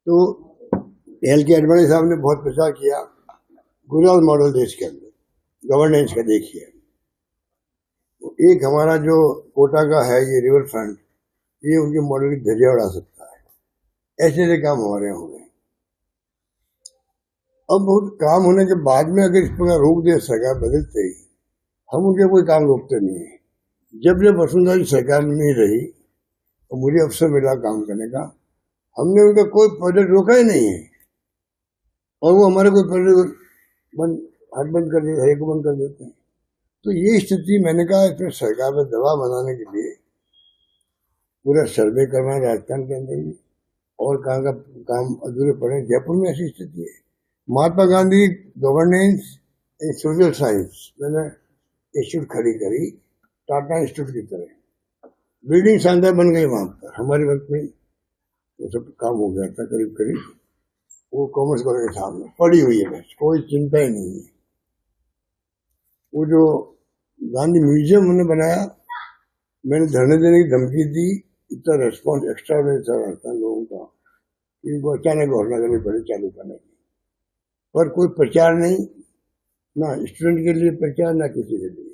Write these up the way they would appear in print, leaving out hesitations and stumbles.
तो एल के आडवाणी साहब ने बहुत प्रचार किया गुजरात मॉडल देश के अंदर गवर्नेंस का। देखिए तो एक हमारा जो कोटा का है ये रिवर फ्रंट, ये उनके मॉडल की धज्जियां उड़ा सकता है। ऐसे ऐसे काम हमारे यहाँ हो गए। अब बहुत काम होने के बाद में अगर इस प्रकार रोक दे सरकार बदलते ही, हम उनके कोई काम रोकते नहीं है। जब जब वसुंधरा की सरकार नहीं रही तो मुझे अवसर मिला काम करने का, हमने उनका कोई प्रोजेक्ट रोका ही नहीं है। और वो हमारे कोई प्रोजेक्ट हाथ बंद कर देते, हर को बंद कर देते हैं। तो ये स्थिति, मैंने कहा इसमें सरकार पर दबाव बनाने के लिए पूरा सर्वे करवाएं राजस्थान के अंदर भी, और कहाँ का काम अधूरे पड़े। जयपुर में ऐसी स्थिति है। महात्मा गांधी गवर्नेंस इन सोशल साइंस मैंने इंस्टीट्यूट खड़ी करी, टाटा इंस्टीट्यूट की तरह। बिल्डिंग शानदार बन गई वहां पर, हमारे वक्त में वो सब काम हो गया था करीब करीब। वो कॉमर्स कॉलेज के सामने पड़ी हुई है, बस कोई चिंता ही नहीं है। वो जो गांधी म्यूजियम हमने बनाया, मैंने धरने देने की धमकी दी, इतना रेस्पॉन्स एक्स्ट्रा था लोगों का, इनको अचानक घोषणा करनी पड़ी चालू करने की। पर कोई प्रचार नहीं, ना स्टूडेंट के लिए प्रचार, ना किसी के लिए।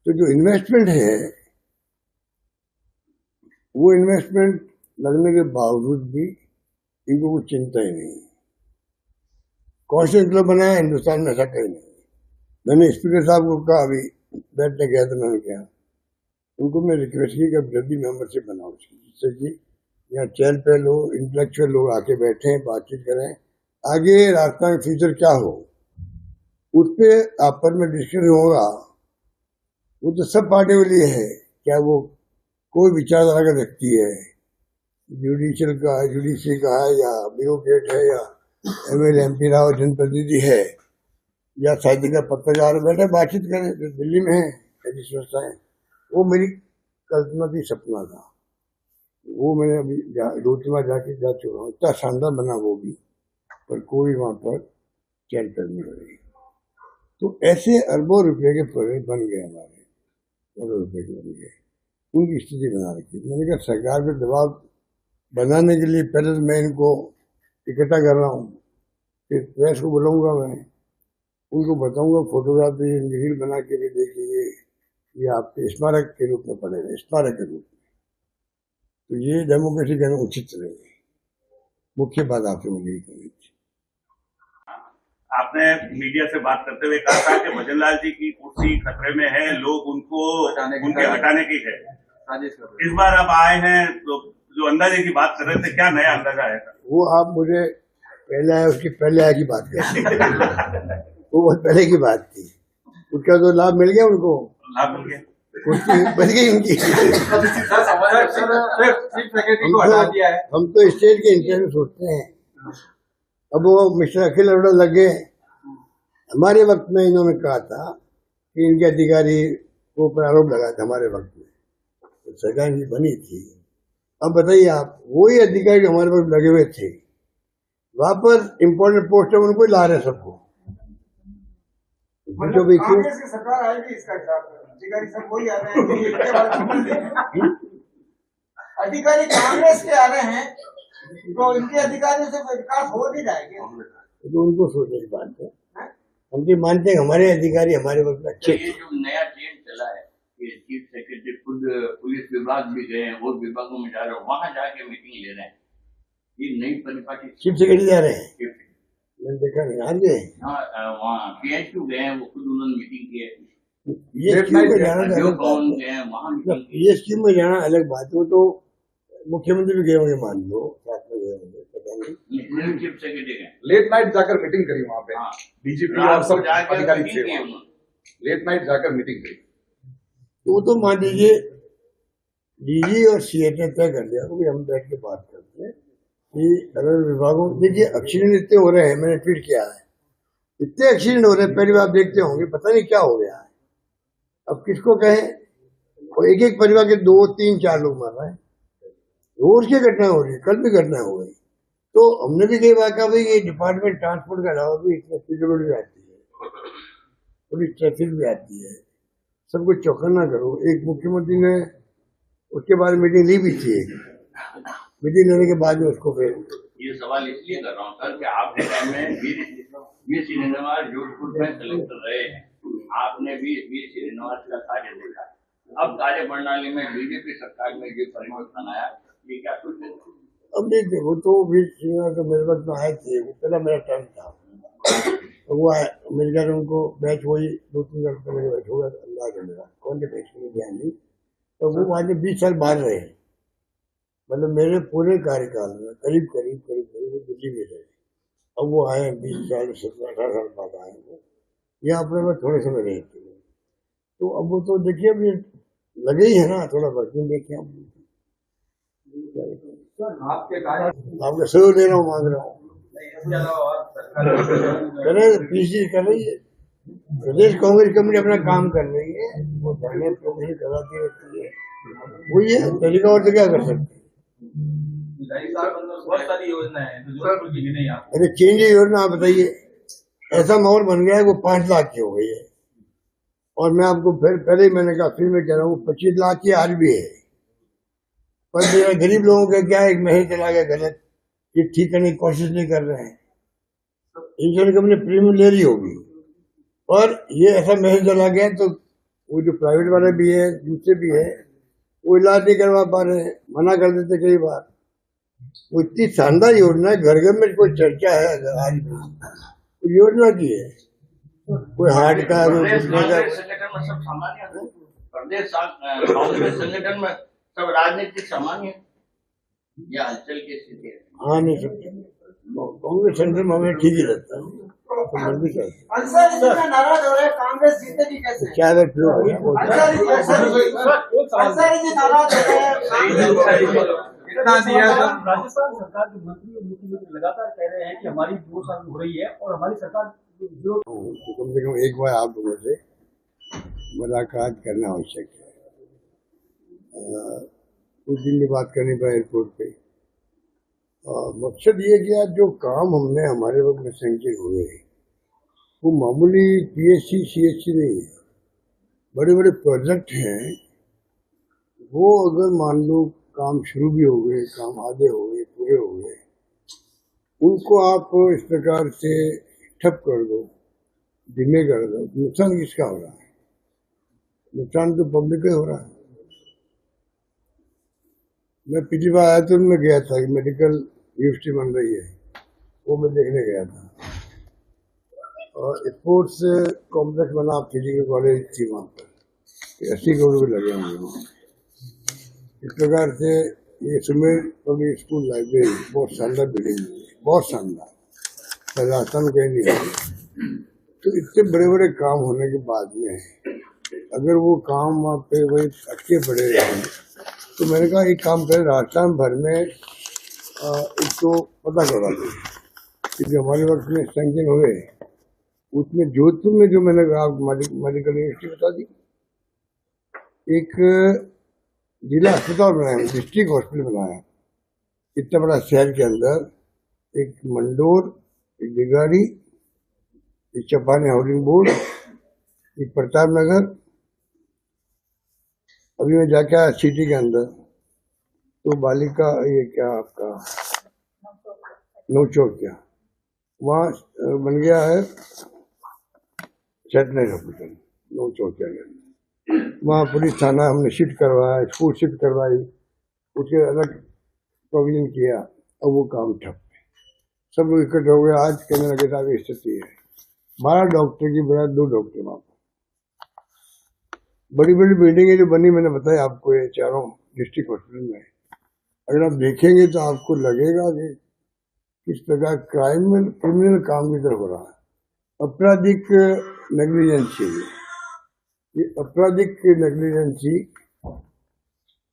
तो जो इन्वेस्टमेंट है, वो इन्वेस्टमेंट लगने के बावजूद भी इनको कुछ चिंता ही नहीं। कॉन्स्टिट्यूशन क्लब बनाया, हिंदुस्तान में ऐसा कहीं नहीं। मैंने स्पीकर साहब को कहा, अभी बैठने गया तो मैंने कहा उनको, मैं रिक्वेस्ट की कि जल्दी मेंबरशिप बनाओ उसकी, जिससे कि यहाँ चहल पहल हो, इंटेलेक्चुअल लोग आके बैठे, बातचीत करें, आगे रास्ता में फ्यूचर क्या हो उस पर आपस में डिस्कशन होगा। वो तो सब पार्टी के लिए है, क्या वो कोई विचारधारा का व्यक्ति है, जुडिशियल का है, जुडिशरी का है, या ब्यूरोक्रेट है, या एमएलए एमपी रहा जनप्रतिनिधि है, या साहित्य का पत्रकार बैठे बातचीत करें। जो दिल्ली में है ऐसी संस्थाएं, वो मेरी कल्पना की सपना था। वो मैंने अभी 2-3 बार जा चुका हूँ। इतना शानदार बना वो भी, पर कोई वहां पर चल नहीं हो रही। तो ऐसे अरबों रुपए के प्रोजेक्ट बन गए हमारे, करोड़ों रुपए के बन गए, उनकी स्थिति बना रखी। मैंने कहा सरकार पे दबाव बनाने के लिए पहले तो मैं इनको इकट्ठा कर रहा हूँ, फिर प्रेस को बुलाऊंगा, मैं उनको बताऊंगा फोटोग्राफी रील बना के भी देखिए, ये आपके स्मारक के रूप में पड़ेगा, स्मारक के रूप में। तो ये डेमोक्रेसी कहना उचित रहेगी। मुख्य बात आपसे मुझे यही करनी थी। आपने मीडिया से बात करते हुए कहा था कि भजनलाल जी की कुर्सी खतरे में है, लोग उनको उनके हटाने की है। इस बार अब आए हैं तो जो अंदाजे की बात कर रहे थे, क्या नया अंदाजा आया था? वो आप मुझे पहले आए उसकी पहले आए की बात कर वो बहुत पहले की बात थी। उसका तो लाभ मिल गया उनको, लाभ मिल गया, कुर्सी बच गई उनकी। हम तो स्टेट के इंटरेस्ट सोचते हैं। अब वो मिस्टर अखिल अरोड़ा लगे, हमारे वक्त में इन्होंने कहा था कि इनके अधिकारी को ऊपर आरोप लगा था हमारे वक्त में, तो सरकार की बनी थी। अब बताइए आप, वही अधिकारी जो हमारे वक्त लगे हुए थे, वहां पर इम्पोर्टेंट पोस्ट है, उनको ला रहे सबको। जो भी सरकार आएगी इसका अधिकारी सब वही आ रहे हैं। अधिकारी कांग्रेस के आ रहे हैं, तो इनके अधिकारियों से विकास हो नहीं जाएगा। तो उनको सोचने की बात है। हम भी मानते हैं हमारे अधिकारी हमारे वक्त में अच्छे। ये जो नया ट्रेंड चला है कि चीफ सेक्रेटरी खुद पुलिस विभाग भी गए, और विभागों में जा रहे हैं, वहां जाके मीटिंग ले रहे हैं। ये नई परिपाटी चीफ सेक्रेटरी जा रहे हैं, मैंने देखा नहीं। हाँ जी, वहाँ PSQ गए हैं, वो खुद उन्होंने मीटिंग की है। PSQ में जाना PSQ में जाना अलग बात है। तो मुख्यमंत्री भी गए होंगे, मान लो साथ में गए होंगे, पता नहीं। चीफ सेक्रेटरी लेट नाइट जाकर मीटिंग करी वहाँ पे, डीजीपी और सब अधिकारी थे, लेट नाइट जाकर मीटिंग करी। वो तो मान लीजिए डीजी और सीएच ने तय कर दिया कि हम बैठ के बात करते हैं कि अगर विभागों, देखिए एक्सीडेंट इतने हो रहे हैं, मैंने ट्वीट किया है, इतने एक्सीडेंट हो रहे हैं, पहली बार देखते होंगे, पता नहीं क्या हो गया है। अब किसको कहें, और एक एक परिवार के 2-3-4 लोग मर रहे हैं, रोज की घटना हो रही है, कल भी घटना हो गई। तो हमने भी कई बार कहा भाई ये डिपार्टमेंट ट्रांसपोर्ट के अलावा भी सिक्योरिटी भी आती है, पुलिस ट्रैफिक भी आती है, सब कुछ चौकन्ना करो। एक मुख्यमंत्री ने उसके बाद मीटिंग ली भी थी, मीटिंग लेने के बाद में उसको फिर ये सवाल इसलिए कर रहा हूँ सर कि आपके टाइम में वीर श्रीनिवास जोधपुर में कलेक्टर रहे हैं, आपने भी वीर श्रीनिवास का कार्य देखा। अब कार्य प्रणाली में बीजेपी सरकार में जो परिवर्तन आया, ये क्या सोचते हैं? अब देखिए, वो तो वीर श्रीनिवास तो मेरे वक्त में आए थे, वो पहला मेरा टर्म था, तो वो आए मिल गया, उनको बैच वही 2-3 साल पहले बैच होगा, अंदाज है मेरा, कौन से बैच में ध्यान नहीं। तो वो वहाँ से 20 साल बाहर रहे, मतलब मेरे पूरे कार्यकाल में करीब वो दिल्ली में रहे। अब वो आए 20 साल 17-18 साल बाद आए, वो यहाँ अपने में थोड़े समय रहे थे, तो अब वो तो देखिए अभी लगे ही है ना, थोड़ा वर्किंग देखिए आपके सहयोग दे रहा हूँ, मांग रहा हूँ, पीसी कर रही है प्रदेश कांग्रेस कमेटी, अपना काम कर रही है, वो धरने प्रदर्शन कराती रहती है, वही है तरीका, और तो क्या कर सकते हैं। बहुत सारी योजना है, अरे चेंज योजना आप बताइए, ऐसा माहौल बन गया है, वो 5 लाख की हो गई है, और मैं आपको फिर पहले ही मैंने कहा, फिर मैं कह रहा हूँ 25 लाख की आज भी है, पर मेरा गरीब लोगों का क्या, एक महीने चला गया गलत, ये ठीक करने की कोशिश नहीं कर रहे हैं। इंश्योरेंस कंपनी प्रीमियम ले रही होगी, और ये ऐसा मैसेज चला गया, तो वो जो प्राइवेट वाले भी है, दूसरे भी है, वो इलाज नहीं करवा पा रहे हैं, मना कर देते कई बार। वो इतनी शानदार योजना है, घर घर में कोई चर्चा है आज भी, योजना की है, कोई हार्ट का, संगठन में सब सामान्य है, प्रदेश कांग्रेस संगठन में सब राजनीतिक सामान्य है, यह हलचल की स्थिति है। हाँ, नहीं सकते कांग्रेस सेंटर में हमें ठीक ही लगता है, तो मन भी करता है। अंसारी जी का नाराज हो रहे हैं, कांग्रेस जीतेगी कैसे? क्या है फ्लो है, अंसारी जी नाराज हो रहे हैं, राजस्थान सरकार के मंत्री और मुख्यमंत्री लगातार कह रहे हैं कि हमारी 2 साल हो रही है और हमारी सरकार जो तो कम से कम एक बार आप लोगों से मुलाकात करना आवश्यक है। कुछ दिन की बात करनी पर एयरपोर्ट पे, मकसद ये कि जो काम हमने हमारे वक्त में संचित हुए वो मामूली PSC CHC नहीं है, बड़े बड़े प्रोजेक्ट हैं, वो अगर मान लो काम शुरू भी हो गए, काम आधे हो गए, पूरे हो गए, उनको आप इस प्रकार से ठप कर दो, धीमे कर दो, नुकसान किसका हो रहा है? नुकसान तो पब्लिक का हो रहा है। मैं पिछली बार आया तो मैं गया था कि मेडिकल यूनिवर्सिटी बन रही है, वो मैं देखने गया था, और स्पोर्ट्स कॉम्प्लेक्स बना, फिजिकल कॉलेज थी वहाँ पर, 80 करोड़ रुपये लगे होंगे वहाँ। इस प्रकार से ये सुमेर पब्लिक स्कूल लाइब्रेरी बहुत शानदार बिल्डिंग है, बहुत शानदार, राजस्थान में कहीं नहीं है। तो इतने बड़े बड़े काम होने के बाद में अगर वो काम वहाँ पे वही अटके पड़े रहे, तो मैंने कहा एक काम करें, राजस्थान भर में इसको पता करवा दें, क्योंकि हमारे वक्त में सैंक्शन हुए, उसमें जोधपुर में जो मैंने कहा मेडिकल यूनिवर्सिटी बता दी, एक जिला अस्पताल बनाया, डिस्ट्रिक्ट हॉस्पिटल बनाया, इतना बड़ा शहर के अंदर, एक मंडोर, एक बिगाड़ी, एक चपाने हाउसिंग बोर्ड, एक प्रताप नगर, अभी मैं जाके आया सिटी के अंदर, तो बालिका ये क्या आपका नौचौक क्या, वहाँ बन गया है सेटेलाइट हॉस्पिटल नौचौक के अंदर, वहाँ पुलिस थाना हमने शिफ्ट करवाया, स्कूल शिफ्ट करवाई, उसके अलग प्रोविजन किया, अब वो काम ठप, सब लोग इकट्ठे हो गए। आज कहने लगे था स्थिति है 12 डॉक्टर की बजाय 2 डॉक्टर वहाँ पर, बड़ी बड़ी बिल्डिंगें जो बनी, मैंने बताया आपको, ये चारों डिस्ट्रिक्ट हॉस्पिटल में, अगर आप देखेंगे तो आपको लगेगा कि किस प्रकार क्रिमिनल काम की तरफ हो रहा है, आपराधिक नेग्लिजेंसी, ये आपराधिक नेग्लिजेंसी,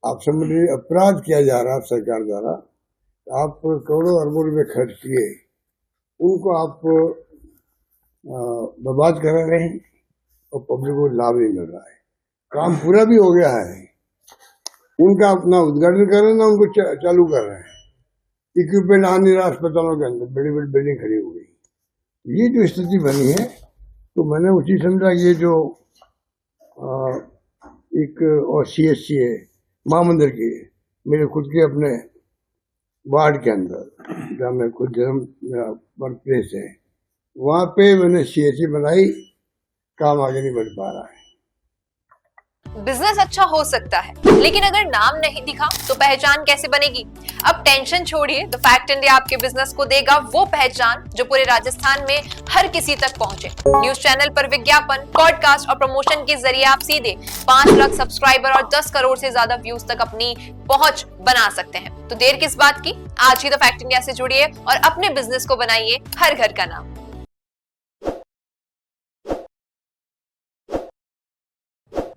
आप समझ लीजिए अपराध किया जा रहा है सरकार द्वारा, आप करोड़ों अरबों रुपए खर्च किए, उनको आप बर्बाद करा रहे हैं और पब्लिक को लाभ नहीं मिल रहा है। काम पूरा भी हो गया है, उनका अपना उद्घाटन कर रहे हैं ना, उनको चालू कर रहे हैं, इक्विपमेंट आ नहीं रहा अस्पतालों के अंदर, बड़ी बड़ी बिल्डिंग खड़ी हो गई। ये जो स्थिति बनी है, तो मैंने उसी समझा ये जो एक और CHC है महामंदिर की, मेरे खुद के अपने वार्ड के अंदर जहाँ मैं खुद जन्म मेरा बर्थ प्लेस है, वहाँ पे मैंने CSC बनाई, काम आगे नहीं बढ़ पा रहा है। बिजनेस अच्छा हो सकता है, लेकिन अगर नाम नहीं दिखा तो पहचान कैसे बनेगी? अब टेंशन छोड़िए, द फैक्ट इंडिया आपके बिजनेस को देगा वो पहचान जो पूरे राजस्थान में हर किसी तक पहुंचे। न्यूज चैनल पर विज्ञापन, पॉडकास्ट और प्रमोशन के जरिए आप सीधे 5 लाख सब्सक्राइबर और 10 करोड़ से ज्यादा व्यूज तक अपनी पहुंच बना सकते हैं। तो देर किस बात की, आज ही द फैक्ट इंडिया से जुड़िए और अपने बिजनेस को बनाइए हर घर का नाम।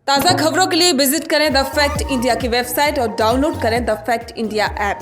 ताज़ा खबरों के लिए विजिट करें द फैक्ट इंडिया की वेबसाइट और डाउनलोड करें द फैक्ट इंडिया ऐप।